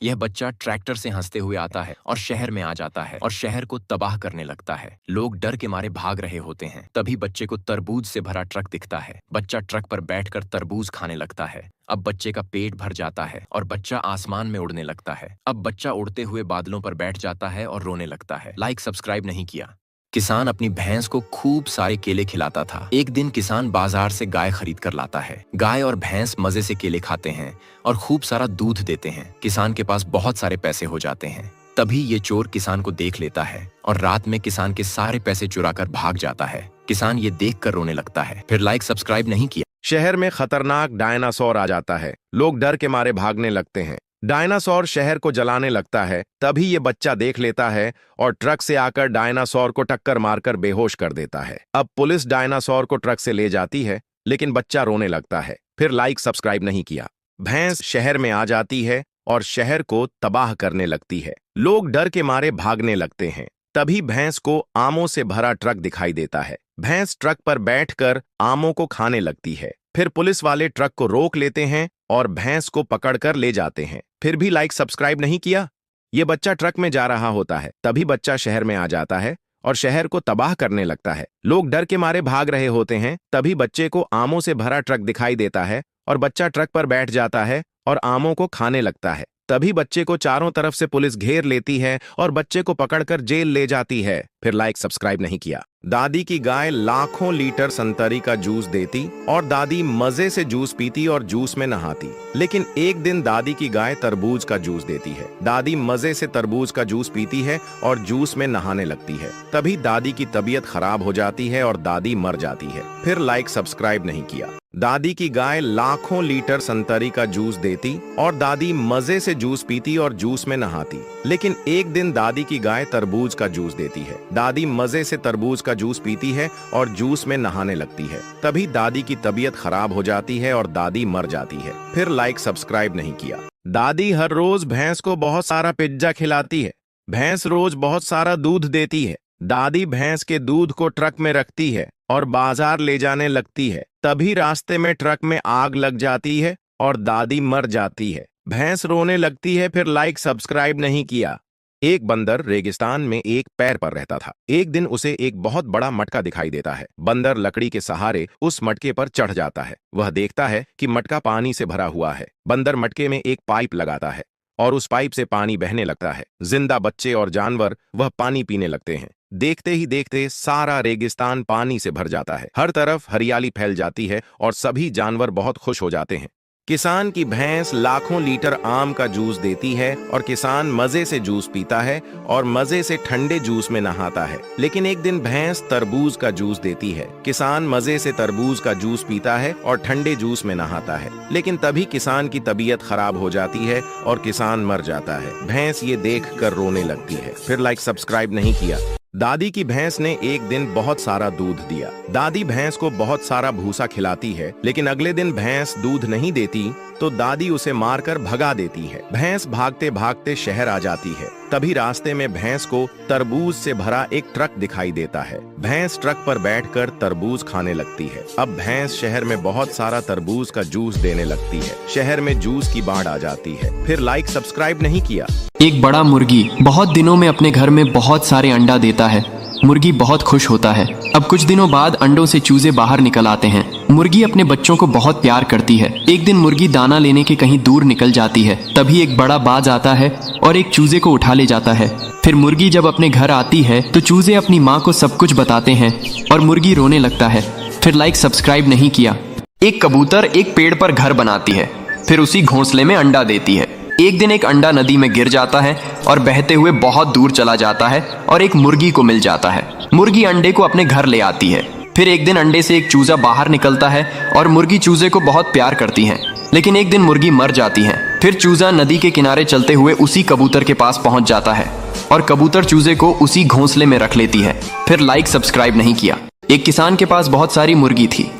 यह बच्चा ट्रैक्टर से हंसते हुए आता है और शहर में आ जाता है और शहर को तबाह करने लगता है। लोग डर के मारे भाग रहे होते हैं। तभी बच्चे को तरबूज से भरा ट्रक दिखता है। बच्चा ट्रक पर बैठकर तरबूज खाने लगता है। अब बच्चे का पेट भर जाता है और बच्चा आसमान में उड़ने लगता है। अब बच्चा उड़ते हुए बादलों पर बैठ जाता है और रोने लगता है। लाइक सब्सक्राइब नहीं किया। किसान अपनी भैंस को खूब सारे केले खिलाता था। एक दिन किसान बाजार से गाय खरीद कर लाता है। गाय और भैंस मजे से केले खाते हैं और खूब सारा दूध देते हैं। किसान के पास बहुत सारे पैसे हो जाते हैं। तभी ये चोर किसान को देख लेता है और रात में किसान के सारे पैसे चुरा कर भाग जाता है। किसान ये देख कर रोने लगता है। फिर लाइक सब्सक्राइब नहीं किया। शहर में खतरनाक डायनासोर आ जाता है। लोग डर के मारे भागने लगते हैं। डायनासोर शहर को जलाने लगता है। तभी ये बच्चा देख लेता है और ट्रक से आकर डायनासोर को टक्कर मारकर बेहोश कर देता है। अब पुलिस डायनासोर को ट्रक से ले जाती है, लेकिन बच्चा रोने लगता है। फिर लाइक सब्सक्राइब नहीं किया। भैंस शहर में आ जाती है और शहर को तबाह करने लगती है। लोग डर के मारे भागने लगते हैं। तभी भैंस को आमों से भरा ट्रक दिखाई देता है। भैंस ट्रक पर बैठकर आमों को खाने लगती है। फिर पुलिस वाले ट्रक को रोक लेते हैं और भैंस को पकड़कर ले जाते हैं। फिर भी लाइक सब्सक्राइब नहीं किया। ये बच्चा ट्रक में जा रहा होता है। तभी बच्चा शहर में आ जाता है और शहर को तबाह करने लगता है। लोग डर के मारे भाग रहे होते हैं। तभी बच्चे को आमों से भरा ट्रक दिखाई देता है और बच्चा ट्रक पर बैठ जाता है और आमों को खाने लगता है। तभी बच्चे को चारों तरफ से पुलिस घेर लेती है और बच्चे को पकड़कर जेल ले जाती है। फिर लाइक सब्सक्राइब नहीं किया। दादी की गाय लाखों लीटर संतरी का जूस देती और दादी मजे से जूस पीती और जूस में नहाती। लेकिन एक दिन दादी की गाय तरबूज का जूस देती है। दादी मजे से तरबूज का जूस पीती है और जूस में नहाने लगती है। तभी दादी की तबीयत खराब हो जाती है और दादी मर जाती है। फिर लाइक सब्सक्राइब नहीं किया। दादी की गाय लाखों लीटर संतरी का जूस देती और दादी मजे से जूस पीती और जूस में नहाती। लेकिन एक दिन दादी की गाय तरबूज का जूस देती है। दादी मजे से तरबूज का जूस पीती है और जूस में नहाने लगती है। तभी दादी की तबीयत खराब हो जाती है और दादी मर जाती है। फिर लाइक सब्सक्राइब नहीं किया। दादी हर रोज भैंस को बहुत सारा पिज्जा खिलाती है। भैंस रोज बहुत सारा दूध देती है। दादी भैंस के दूध को ट्रक में रखती है और बाजार ले जाने लगती है। तभी रास्ते में ट्रक में आग लग जाती है और दादी मर जाती है। भैंस रोने लगती है। फिर लाइक सब्सक्राइब नहीं किया। एक बंदर रेगिस्तान में एक पैर पर रहता था। एक दिन उसे एक बहुत बड़ा मटका दिखाई देता है। बंदर लकड़ी के सहारे उस मटके पर चढ़ जाता है। वह देखता है कि मटका पानी से भरा हुआ है। बंदर मटके में एक पाइप लगाता है और उस पाइप से पानी बहने लगता है। जिंदा बच्चे और जानवर वह पानी पीने लगते हैं। देखते ही देखते सारा रेगिस्तान पानी से भर जाता है। हर तरफ हरियाली फैल जाती है और सभी जानवर बहुत खुश हो जाते हैं। किसान की भैंस लाखों लीटर आम का जूस देती है और किसान मजे से जूस पीता है और मजे से ठंडे जूस में नहाता है। लेकिन एक दिन भैंस तरबूज का जूस देती है। किसान मजे से तरबूज का जूस पीता है और ठंडे जूस में नहाता है। लेकिन तभी किसान की तबीयत खराब हो जाती है और किसान मर जाता है। भैंस ये देख कर रोने लगती है। फिर लाइक सब्सक्राइब नहीं किया। दादी की भैंस ने एक दिन बहुत सारा दूध दिया। दादी भैंस को बहुत सारा भूसा खिलाती है, लेकिन अगले दिन भैंस दूध नहीं देती तो दादी उसे मारकर भगा देती है। भैंस भागते भागते शहर आ जाती है। तभी रास्ते में भैंस को तरबूज से भरा एक ट्रक दिखाई देता है। भैंस ट्रक पर बैठकर तरबूज खाने लगती है। अब भैंस शहर में बहुत सारा तरबूज का जूस देने लगती है। शहर में जूस की बाढ़ आ जाती है। फिर लाइक सब्सक्राइब नहीं किया। एक बड़ा मुर्गी बहुत दिनों में अपने घर में बहुत सारे अंडा देता है। मुर्गी बहुत खुश होता है। अब कुछ दिनों बाद अंडों से चूजे बाहर निकल आते हैं। मुर्गी अपने बच्चों को बहुत प्यार करती है। एक दिन मुर्गी दाना लेने के कहीं दूर निकल जाती है। तभी एक बड़ा बाज आता है और एक चूजे को उठा ले जाता है। फिर मुर्गी जब अपने घर आती है तो चूजे अपनी माँ को सब कुछ बताते हैं और मुर्गी रोने लगता है। फिर लाइक सब्सक्राइब नहीं किया। एक कबूतर एक पेड़ पर घर बनाती है, फिर उसी घोंसले में अंडा देती है। एक दिन एक अंडा नदी में गिर जाता है और बहते हुए बहुत दूर चला जाता है और एक मुर्गी को मिल जाता है। मुर्गी अंडे को अपने घर ले आती है। फिर एक दिन अंडे से एक चूजा बाहर निकलता है और मुर्गी चूजे को बहुत प्यार करती है। लेकिन एक दिन मुर्गी मर जाती है। फिर चूजा नदी के किनारे चलते हुए उसी कबूतर के पास पहुंच जाता है और कबूतर चूजे को उसी घोंसले में रख लेती है। फिर लाइक सब्सक्राइब नहीं किया। एक किसान के पास बहुत सारी मुर्गी थी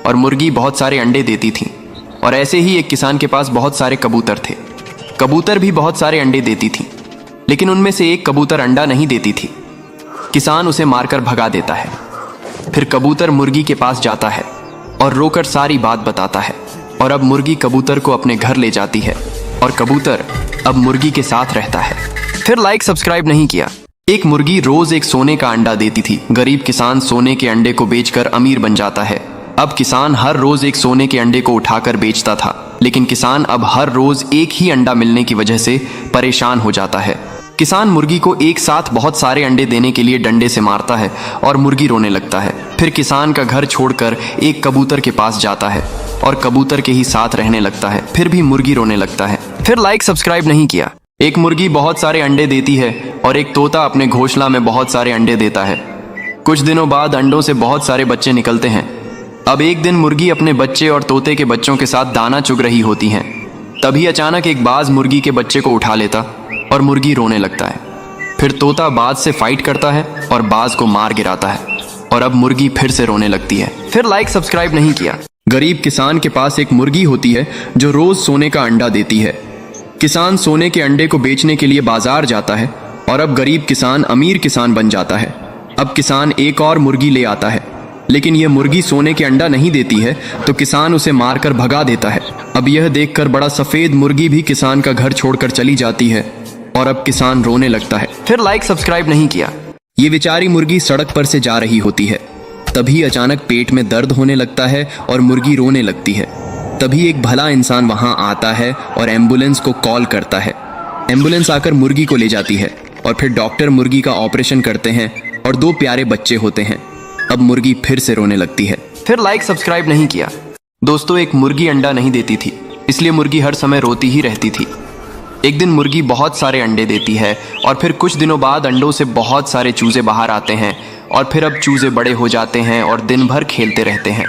और मुर्गी बहुत सारे अंडे देती थी। और ऐसे ही एक किसान के पास बहुत सारे कबूतर थे। कबूतर भी बहुत सारे अंडे देती थी, लेकिन उनमें से एक कबूतर अंडा नहीं देती थी। किसान उसे मारकर भगा देता है। फिर कबूतर मुर्गी के पास जाता है और रोकर सारी बात बताता है। और अब मुर्गी कबूतर को अपने घर ले जाती है और कबूतर अब मुर्गी के साथ रहता है। फिर लाइक सब्सक्राइब नहीं किया। एक मुर्गी रोज एक सोने का अंडा देती थी। गरीब किसान सोने के अंडे को बेचकर अमीर बन जाता है। अब किसान हर रोज एक सोने के अंडे को उठाकर बेचता था, लेकिन किसान अब हर रोज एक ही अंडा मिलने की वजह से परेशान हो जाता है। किसान मुर्गी को एक साथ बहुत सारे अंडे देने के लिए डंडे से मारता है और मुर्गी रोने लगता है। फिर किसान का घर छोड़कर एक कबूतर के पास जाता है और कबूतर के ही साथ रहने लगता है। फिर भी मुर्गी रोने लगता है। फिर लाइक सब्सक्राइब नहीं किया। एक मुर्गी बहुत सारे अंडे देती है और एक तोता अपने घोंसला में बहुत सारे अंडे देता है। कुछ दिनों बाद अंडों से बहुत सारे बच्चे निकलते हैं। अब एक दिन मुर्गी अपने बच्चे और तोते के बच्चों के साथ दाना चुग रही होती हैं। तभी अचानक एक बाज मुर्गी के बच्चे को उठा लेता और मुर्गी रोने लगता है। फिर तोता बाज से फाइट करता है और बाज को मार गिराता है और अब मुर्गी फिर से रोने लगती है। फिर लाइक सब्सक्राइब नहीं किया। गरीब किसान के पास एक मुर्गी होती है जो रोज सोने का अंडा देती है। किसान सोने के अंडे को बेचने के लिए बाजार जाता है और अब गरीब किसान अमीर किसान बन जाता है। अब किसान एक और मुर्गी ले आता है, लेकिन यह मुर्गी सोने के अंडा नहीं देती है तो किसान उसे मारकर भगा देता है। अब यह देखकर बड़ा सफेद मुर्गी भी किसान का घर छोड़कर चली जाती है और अब किसान रोने लगता है। फिर लाइक सब्सक्राइब नहीं किया। ये बेचारी मुर्गी सड़क पर से जा रही होती है। तभी अचानक पेट में दर्द होने लगता है और मुर्गी रोने लगती है। तभी एक भला इंसान वहां आता है और एम्बुलेंस को कॉल करता है। एम्बुलेंस आकर मुर्गी को ले जाती है और फिर डॉक्टर मुर्गी का ऑपरेशन करते हैं और 2 प्यारे बच्चे होते हैं। अब मुर्गी फिर से रोने लगती है। फिर लाइक सब्सक्राइब नहीं किया। दोस्तों, एक मुर्गी अंडा नहीं देती थी, इसलिए मुर्गी हर समय रोती ही रहती थी। एक दिन मुर्गी बहुत सारे अंडे देती है और फिर कुछ दिनों बाद अंडों से बहुत सारे चूजे बाहर आते हैं और फिर अब चूजे बड़े हो जाते हैं और दिन भर खेलते रहते हैं।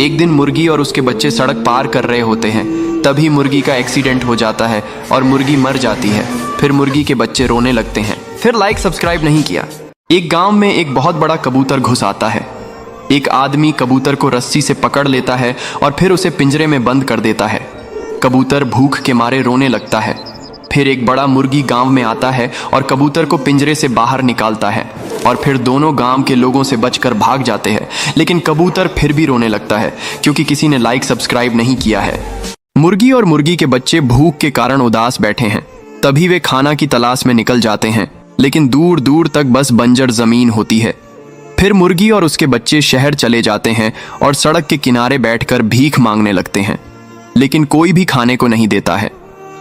एक दिन मुर्गी और उसके बच्चे सड़क पार कर रहे होते हैं। तभी मुर्गी का एक्सीडेंट हो जाता है और मुर्गी मर जाती है। फिर मुर्गी के बच्चे रोने लगते हैं। फिर लाइक सब्सक्राइब नहीं किया। एक गांव में एक बहुत बड़ा कबूतर घुस आता है। एक आदमी कबूतर को रस्सी से पकड़ लेता है और फिर उसे पिंजरे में बंद कर देता है। कबूतर भूख के मारे रोने लगता है। फिर एक बड़ा मुर्गी गांव में आता है और कबूतर को पिंजरे से बाहर निकालता है और फिर दोनों गांव के लोगों से बचकर भाग जाते हैं। लेकिन कबूतर फिर भी रोने लगता है क्योंकि किसी ने लाइक सब्सक्राइब नहीं किया है। मुर्गी और मुर्गी के बच्चे भूख के कारण उदास बैठे हैं। तभी वे खाना की तलाश में निकल जाते हैं, लेकिन दूर दूर तक बस बंजर जमीन होती है। फिर मुर्गी और उसके बच्चे शहर चले जाते हैं और सड़क के किनारे बैठकर भीख मांगने लगते हैं, लेकिन कोई भी खाने को नहीं देता है।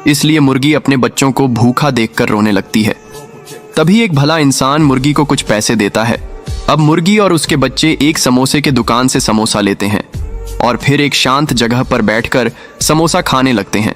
इसलिए मुर्गी अपने बच्चों को भूखा देखकर रोने लगती है। तभी एक भला इंसान मुर्गी को कुछ पैसे देता है। अब मुर्गी और उसके बच्चे एक समोसे के दुकान से समोसा लेते हैं और फिर एक शांत जगह पर बैठकर समोसा खाने लगते हैं।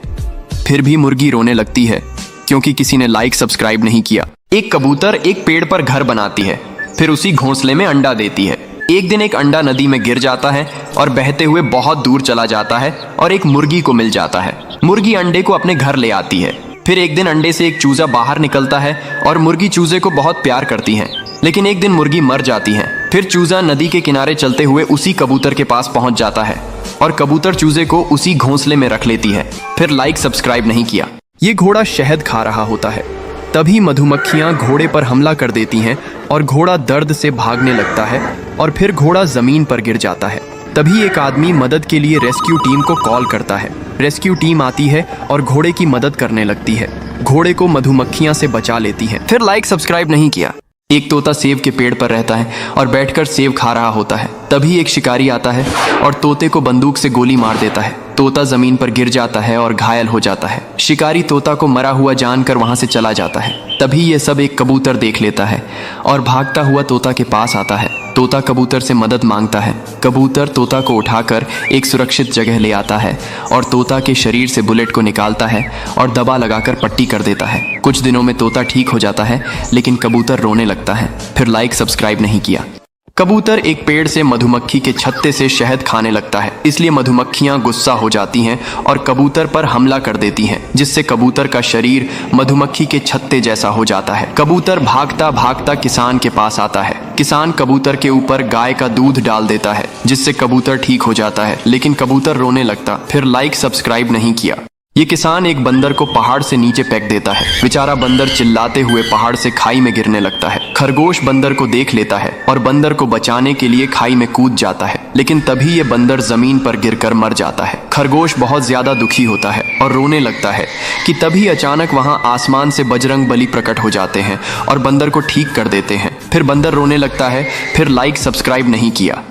फिर भी मुर्गी रोने लगती है क्योंकि किसी ने लाइक सब्सक्राइब नहीं किया। एक कबूतर एक पेड़ पर घर बनाती है, फिर उसी घोंसले में अंडा देती है। एक दिन एक अंडा नदी में गिर जाता है और बहते हुए बहुत दूर चला जाता है और एक मुर्गी को मिल जाता है। मुर्गी अंडे को अपने घर ले आती है। फिर एक दिन अंडे से एक चूजा बाहर निकलता है और मुर्गी चूजे को बहुत प्यार करती है, लेकिन एक दिन मुर्गी मर जाती है। फिर चूजा नदी के किनारे चलते हुए उसी कबूतर के पास पहुंच जाता है और कबूतर चूजे को उसी घोंसले में रख लेती है। फिर लाइक सब्सक्राइब नहीं किया। ये घोड़ा शहद खा रहा होता है। तभी मधुमक्खियां घोड़े पर हमला कर देती हैं और घोड़ा दर्द से भागने लगता है और फिर घोड़ा जमीन पर गिर जाता है। तभी एक आदमी मदद के लिए रेस्क्यू टीम को कॉल करता है। रेस्क्यू टीम आती है और घोड़े की मदद करने लगती है। घोड़े को मधुमक्खियां से बचा लेती है। फिर लाइक सब्सक्राइब नहीं किया। एक तोता सेब के पेड़ पर रहता है और बैठकर सेब खा रहा होता है। तभी एक शिकारी आता है और तोते को बंदूक से गोली मार देता है। तोता जमीन पर गिर जाता है और घायल हो जाता है। शिकारी तोता को मरा हुआ जानकर वहां से चला जाता है। तभी ये सब एक कबूतर देख लेता है और भागता हुआ तोता के पास आता है। तोता कबूतर से मदद मांगता है। कबूतर तोता को उठाकर एक सुरक्षित जगह ले आता है और तोता के शरीर से बुलेट को निकालता है और दबा लगाकर पट्टी कर देता है। कुछ दिनों में तोता ठीक हो जाता है, लेकिन कबूतर रोने लगता है। फिर लाइक सब्सक्राइब नहीं किया। कबूतर एक पेड़ से मधुमक्खी के छत्ते से शहद खाने लगता है, इसलिए मधुमक्खियां गुस्सा हो जाती हैं और कबूतर पर हमला कर देती हैं, जिससे कबूतर का शरीर मधुमक्खी के छत्ते जैसा हो जाता है। कबूतर भागता भागता किसान के पास आता है। किसान कबूतर के ऊपर गाय का दूध डाल देता है, जिससे कबूतर ठीक हो जाता है, लेकिन कबूतर रोने लगता। फिर लाइक सब्सक्राइब नहीं किया। ये किसान एक बंदर को पहाड़ से नीचे फेंक देता है। बेचारा बंदर चिल्लाते हुए पहाड़ से खाई में गिरने लगता है। खरगोश बंदर को देख लेता है और बंदर को बचाने के लिए खाई में कूद जाता है, लेकिन तभी ये बंदर जमीन पर गिरकर मर जाता है। खरगोश बहुत ज्यादा दुखी होता है और रोने लगता है कि तभी अचानक वहां आसमान से बजरंग बली प्रकट हो जाते हैं और बंदर को ठीक कर देते हैं। फिर बंदर रोने लगता है, फिर लाइक सब्सक्राइब नहीं किया।